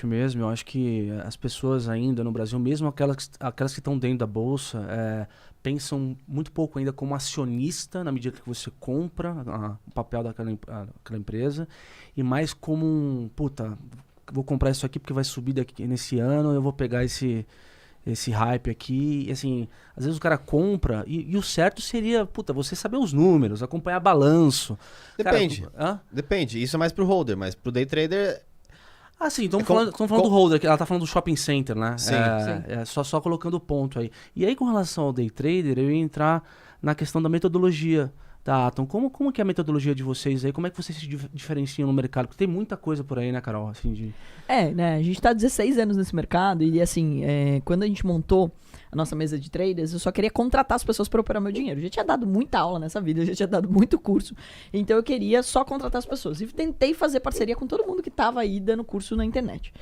mesmo, eu acho que as pessoas ainda no Brasil, mesmo aquelas que estão dentro da bolsa, pensam muito pouco ainda como acionista na medida que você compra o papel daquela empresa e mais como puta, vou comprar isso aqui porque vai subir daqui nesse ano, eu vou pegar esse hype aqui, e assim, às vezes o cara compra e o certo seria, puta, você saber os números, acompanhar balanço. Depende. Cara, Depende. Isso é mais pro holder, mas pro day trader... Ah, sim, estamos falando do holder, ela tá falando do shopping center, né? Sim, só colocando o ponto aí. E aí, com relação ao day trader, eu ia entrar na questão da metodologia da Atom. Como que é a metodologia de vocês aí? Como é que vocês se diferenciam no mercado? Porque tem muita coisa por aí, né, Carol? Assim, né? A gente tá há 16 anos nesse mercado e, assim, quando a gente montou a nossa mesa de traders, eu só queria contratar as pessoas para operar meu dinheiro. Eu já tinha dado muita aula nessa vida, eu já tinha dado muito curso, então eu queria só contratar as pessoas. E tentei fazer parceria com todo mundo que tava aí dando curso na internet.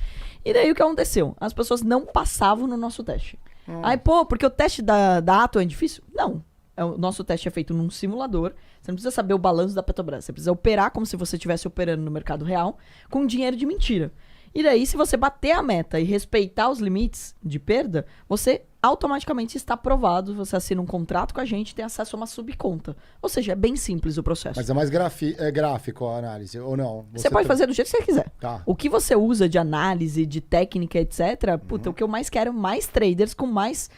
E daí o que aconteceu? As pessoas não passavam no nosso teste. Aí, porque o teste da Atom é difícil? Não. O nosso teste é feito num simulador. Você não precisa saber o balanço da Petrobras. Você precisa operar como se você estivesse operando no mercado real com dinheiro de mentira. E daí, se você bater a meta e respeitar os limites de perda, você automaticamente está aprovado, você assina um contrato com a gente e tem acesso a uma subconta. Ou seja, é bem simples o processo. Mas é mais gráfico a análise, ou não? Você pode fazer do jeito que você quiser. Tá. O que você usa de análise, de técnica, etc., o que eu mais quero é mais traders com mais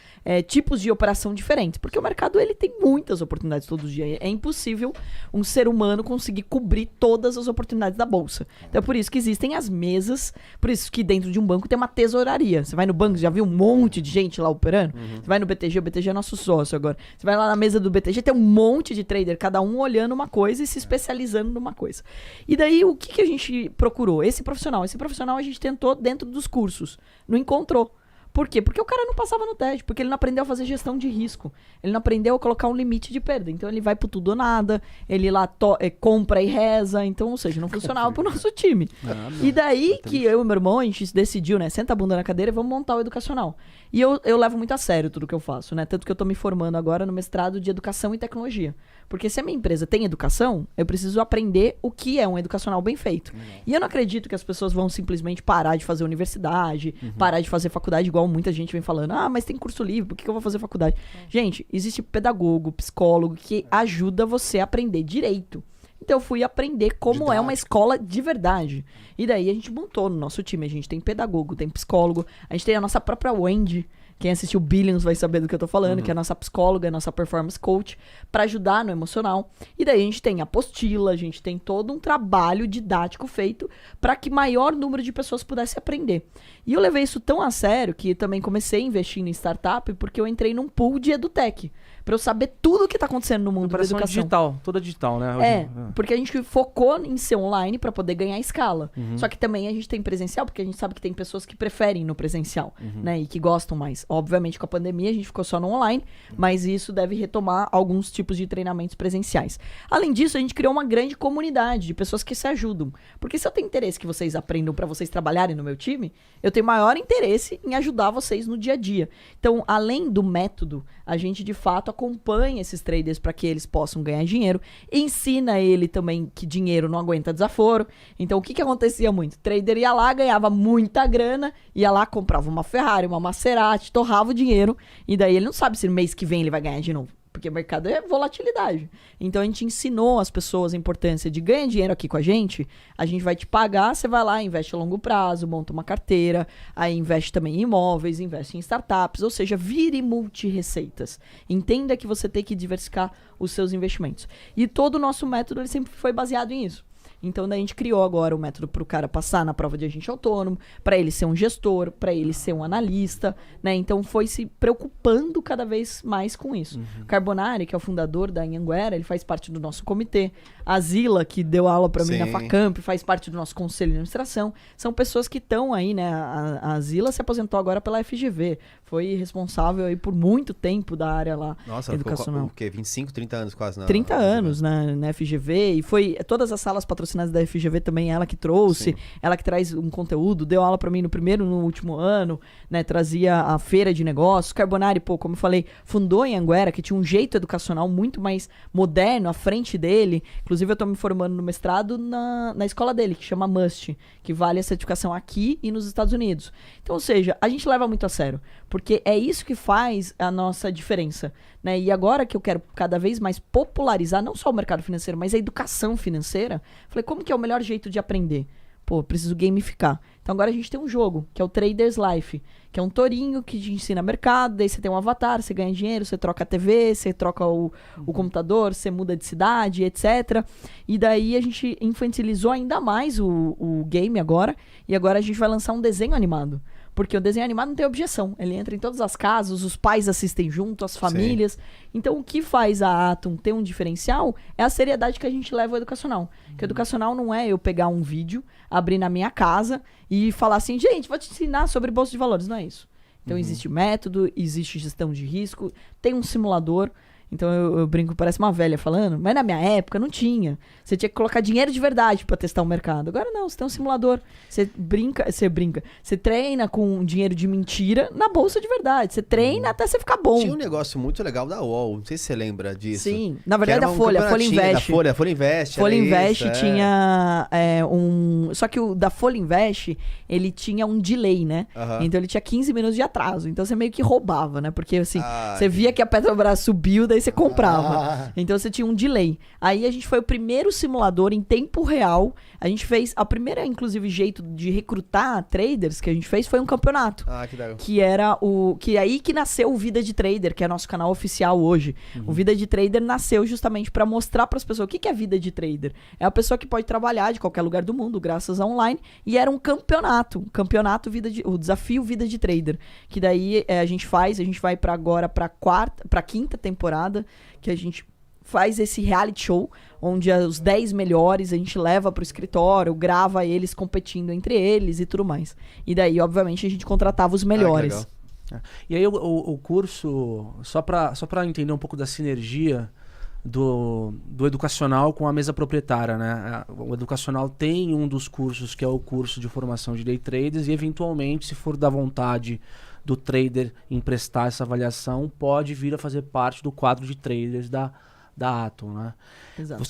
tipos de operação diferentes. Porque o mercado ele tem muitas oportunidades todo dia. É impossível um ser humano conseguir cobrir todas as oportunidades da bolsa. Então é por isso que existem as mesas, por isso que dentro de um banco tem uma tesouraria. Você vai no banco, já viu um monte de gente lá operando? Você vai no BTG, o BTG é nosso sócio agora. Você vai lá na mesa do BTG, tem um monte de trader, cada um olhando uma coisa e se especializando numa coisa. E daí, o que a gente procurou? Esse profissional a gente tentou dentro dos cursos. Não encontrou. Por quê? Porque o cara não passava no teste, porque ele não aprendeu a fazer gestão de risco. Ele não aprendeu a colocar um limite de perda. Então ele vai pro tudo ou nada, ele lá compra e reza. Então, ou seja, não funcionava pro nosso time. E daí que eu e meu irmão, a gente decidiu, né? Senta a bunda na cadeira e vamos montar o educacional. E eu levo muito a sério tudo que eu faço, né? Tanto que eu tô me formando agora no mestrado de Educação e Tecnologia. Porque se a minha empresa tem educação, eu preciso aprender o que é um educacional bem feito. E eu não acredito que as pessoas vão simplesmente parar de fazer universidade, parar de fazer faculdade, igual muita gente vem falando. Ah, mas tem curso livre, por que eu vou fazer faculdade? Gente, existe pedagogo, psicólogo que ajuda você a aprender direito. Então eu fui aprender como é uma escola de verdade. E daí a gente montou no nosso time. A gente tem pedagogo, tem psicólogo, a gente tem a nossa própria Wendy. Quem assistiu Billions vai saber do que eu tô falando, que é a nossa psicóloga, a nossa performance coach, para ajudar no emocional. E daí a gente tem apostila, a gente tem todo um trabalho didático feito para que maior número de pessoas pudesse aprender. E eu levei isso tão a sério que também comecei investindo em startup porque eu entrei num pool de edutech. Pra eu saber tudo o que tá acontecendo no mundo da educação. Digital, toda digital, né? Porque a gente focou em ser online pra poder ganhar escala. Só que também a gente tem presencial, porque a gente sabe que tem pessoas que preferem no presencial, né? E que gostam mais. Obviamente, com a pandemia, a gente ficou só no online, mas isso deve retomar alguns tipos de treinamentos presenciais. Além disso, a gente criou uma grande comunidade de pessoas que se ajudam. Porque se eu tenho interesse que vocês aprendam pra vocês trabalharem no meu time, eu tenho maior interesse em ajudar vocês no dia a dia. Então, além do método, a gente, de fato, acompanha esses traders para que eles possam ganhar dinheiro, ensina ele também que dinheiro não aguenta desaforo. Então, o que acontecia muito? O trader ia lá, ganhava muita grana, ia lá, comprava uma Ferrari, uma Maserati, torrava o dinheiro, e daí ele não sabe se no mês que vem ele vai ganhar de novo. Porque o mercado é volatilidade. Então a gente ensinou as pessoas a importância de ganhar dinheiro aqui com a gente vai te pagar, você vai lá, investe a longo prazo, monta uma carteira, aí investe também em imóveis, investe em startups, ou seja, vire multi-receitas. Entenda que você tem que diversificar os seus investimentos. E todo o nosso método ele sempre foi baseado nisso. Então, daí a gente criou agora o método para o cara passar na prova de agente autônomo, para ele ser um gestor, para ele ser um analista, né? Então, foi se preocupando cada vez mais com isso. Carbonari, que é o fundador da Anhanguera, ele faz parte do nosso comitê. A Zila, que deu aula para mim na Facamp, faz parte do nosso conselho de administração. São pessoas que estão aí, né? A Zila se aposentou agora pela FGV. Foi responsável aí por muito tempo da área lá educacional. Ficou, o quê? 25, 30 anos quase? 30 anos na FGV. E foi todas as salas patrocinadas patrocinadas da FGV também, ela que trouxe, ela que traz um conteúdo, deu aula pra mim no primeiro e no último ano, né, trazia a feira de negócios. Carbonari, pô, como eu falei, fundou em Anguera, que tinha um jeito educacional muito mais moderno à frente dele. Inclusive eu tô me formando no mestrado na escola dele, que chama Must, que vale a certificação aqui e nos Estados Unidos. Então, ou seja, a gente leva muito a sério, porque é isso que faz a nossa diferença, né? E agora que eu quero cada vez mais popularizar não só o mercado financeiro, mas a educação financeira, falei, como que é o melhor jeito de aprender? Pô, preciso gamificar. Então agora a gente tem um jogo, que é o Traders Life, que é um tourinho que te ensina mercado, daí você tem um avatar, você ganha dinheiro, você troca a TV, você troca o computador, você muda de cidade, etc. E daí a gente infantilizou ainda mais o game agora, e agora a gente vai lançar um desenho animado. Porque o desenho animado não tem objeção. Ele entra em todas as casas, os pais assistem junto, as famílias. Então, o que faz a Atom ter um diferencial é a seriedade que a gente leva ao educacional. Que o educacional não é eu pegar um vídeo, abrir na minha casa e falar assim, gente, vou te ensinar sobre bolsa de valores. Não é isso. Então, existe método, existe gestão de risco, tem um simulador. Então eu brinco, parece uma velha falando, mas na minha época não tinha. Você tinha que colocar dinheiro de verdade pra testar o mercado. Agora não, você tem um simulador. Você treina com dinheiro de mentira na bolsa de verdade. Você treina até você ficar bom. Tinha um negócio muito legal da UOL, não sei se você lembra disso. Sim, na verdade a Folha Invest. Folha Invest. Folha Invest tinha Só que o da Folha Invest, ele tinha um delay, né? Então ele tinha 15 minutos de atraso. Então você meio que roubava, né? Porque assim, você via que a Petrobras subiu, daí você comprava. Então você tinha um delay. Aí a gente foi o primeiro simulador em tempo real. A gente fez... A primeira, inclusive, jeito de recrutar traders que a gente fez foi um campeonato. Que legal. Que era que é aí que nasceu o Vida de Trader, que é nosso canal oficial hoje. O Vida de Trader nasceu justamente para mostrar para as pessoas o que é Vida de Trader. É a pessoa que pode trabalhar de qualquer lugar do mundo, graças a online. E era um campeonato. O desafio Vida de Trader. Que daí a gente vai para agora para quinta temporada, que a gente faz esse reality show, onde os 10 melhores a gente leva pro escritório, grava eles competindo entre eles e tudo mais. E daí, obviamente, a gente contratava os melhores. E aí o curso, só pra entender um pouco da sinergia do educacional com a mesa proprietária, né? O educacional tem um dos cursos que é o curso de formação de day traders e, eventualmente, se for da vontade do trader emprestar essa avaliação, pode vir a fazer parte do quadro de traders da Atom, né? Exato.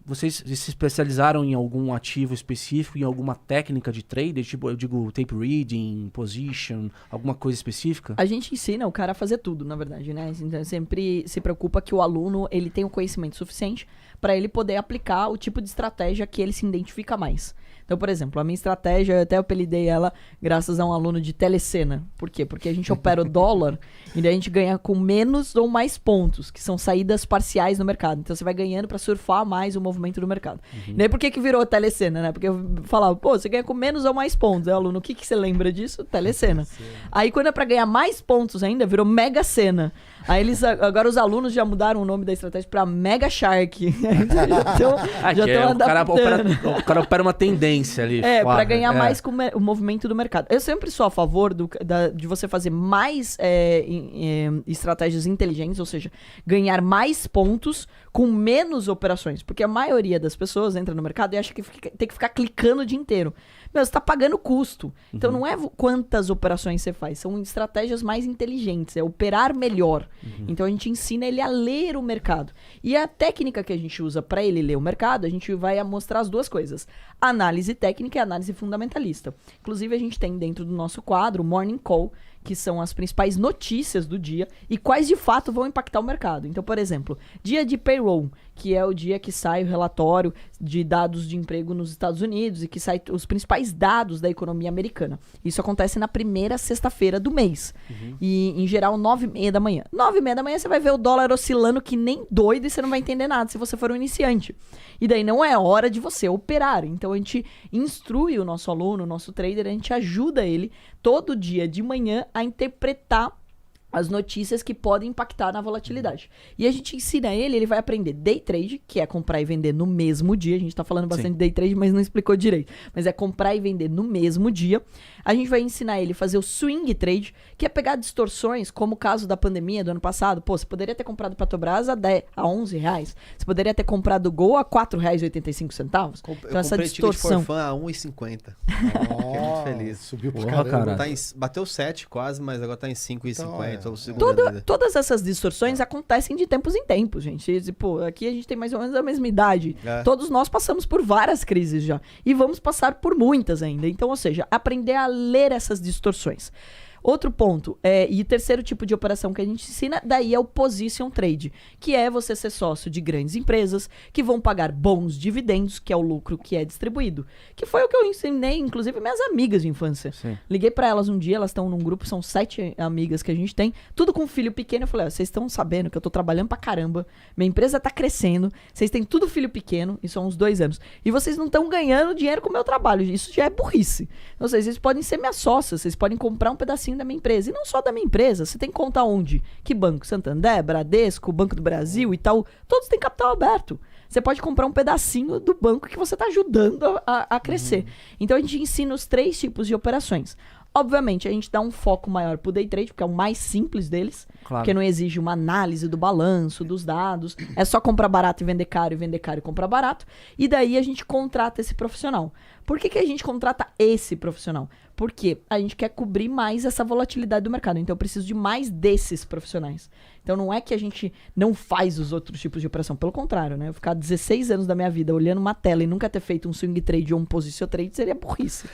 Vocês se especializaram em algum ativo específico, em alguma técnica de trader? Tipo, eu digo tape reading, position, alguma coisa específica? A gente ensina o cara a fazer tudo, na verdade, né? Então, sempre se preocupa que o aluno ele tenha o conhecimento suficiente para ele poder aplicar o tipo de estratégia que ele se identifica mais. Então, por exemplo, a minha estratégia, eu até apelidei ela graças a um aluno de telecena. Por quê? Porque a gente opera o dólar e daí a gente ganha com menos ou mais pontos, que são saídas parciais no mercado. Então você vai ganhando para surfar mais o movimento do mercado. E daí por que virou telecena, né? Porque eu falava, pô, você ganha com menos ou mais pontos. Aí o aluno, o que você lembra disso? Telecena. Aí quando é para ganhar mais pontos ainda, virou Mega Sena. Aí agora os alunos já mudaram o nome da estratégia para Mega Shark. já estão adaptando. O cara opera uma tendência ali. Para ganhar mais com o movimento do mercado. Eu sempre sou a favor de você fazer mais estratégias inteligentes, ou seja, ganhar mais pontos com menos operações. Porque a maioria das pessoas entra no mercado e acha que tem que ficar clicando o dia inteiro. Meu, você tá pagando custo. Então não é quantas operações você faz, são estratégias mais inteligentes, é operar melhor. Então a gente ensina ele a ler o mercado. E a técnica que a gente usa para ele ler o mercado, a gente vai mostrar as duas coisas. Análise técnica e análise fundamentalista. Inclusive a gente tem dentro do nosso quadro Morning Call, que são as principais notícias do dia e quais de fato vão impactar o mercado. Então, por exemplo, dia de payroll, que é o dia que sai o relatório de dados de emprego nos Estados Unidos e que sai os principais dados da economia americana. Isso acontece na primeira sexta-feira do mês. E, em geral, 9h30 da manhã. 9h30 da manhã você vai ver o dólar oscilando que nem doido e você não vai entender nada se você for um iniciante. E daí não é hora de você operar. Então, a gente instrui o nosso aluno, o nosso trader, a gente ajuda ele todo dia de manhã a interpretar as notícias que podem impactar na volatilidade. E a gente ensina ele vai aprender day trade, que é comprar e vender no mesmo dia. A gente tá falando bastante de day trade, mas não explicou direito. Mas é comprar e vender no mesmo dia. A gente vai ensinar ele a fazer o swing trade, que é pegar distorções, como o caso da pandemia do ano passado. Pô, você poderia ter comprado Petrobras a R$11. Você poderia ter comprado o Gol a R$4,85. Então essa distorção. Eu comprei a 1,50. Fiquei muito feliz. Subiu pra Porra, caramba. cara. Bateu 7 quase, mas agora tá em 5,50. Todas essas distorções acontecem de tempos em tempos, gente. E, pô, aqui a gente tem mais ou menos a mesma idade. Todos nós passamos por várias crises já. E vamos passar por muitas ainda. Então, ou seja, aprender a ler essas distorções. Outro ponto, e terceiro tipo de operação que a gente ensina, daí é o position trade, que é você ser sócio de grandes empresas que vão pagar bons dividendos, que é o lucro que é distribuído. Que foi o que eu ensinei, inclusive, minhas amigas de infância. Sim. Liguei pra elas um dia, elas estão num grupo, são 7 amigas que a gente tem, tudo com filho pequeno. Eu falei, vocês estão sabendo que eu tô trabalhando pra caramba, minha empresa tá crescendo, vocês têm tudo filho pequeno, isso há uns 2 anos, e vocês não estão ganhando dinheiro com o meu trabalho, isso já é burrice. Ou seja, vocês podem ser minhas sócias, vocês podem comprar um pedacinho da minha empresa. E não só da minha empresa. Você tem conta onde? Que banco? Santander, Bradesco, Banco do Brasil e tal. Todos têm capital aberto. Você pode comprar um pedacinho do banco que você está ajudando a crescer. Então a gente ensina os 3 tipos de operações. Obviamente, a gente dá um foco maior pro day trade, porque é o mais simples deles. Claro. Porque não exige uma análise do balanço, dos dados. É só comprar barato e vender caro e comprar barato. E daí a gente contrata esse profissional. Por que a gente contrata esse profissional? Porque a gente quer cobrir mais essa volatilidade do mercado. Então eu preciso de mais desses profissionais. Então não é que a gente não faz os outros tipos de operação. Pelo contrário, né? Eu ficar 16 anos da minha vida olhando uma tela e nunca ter feito um swing trade ou um position trade seria burrice.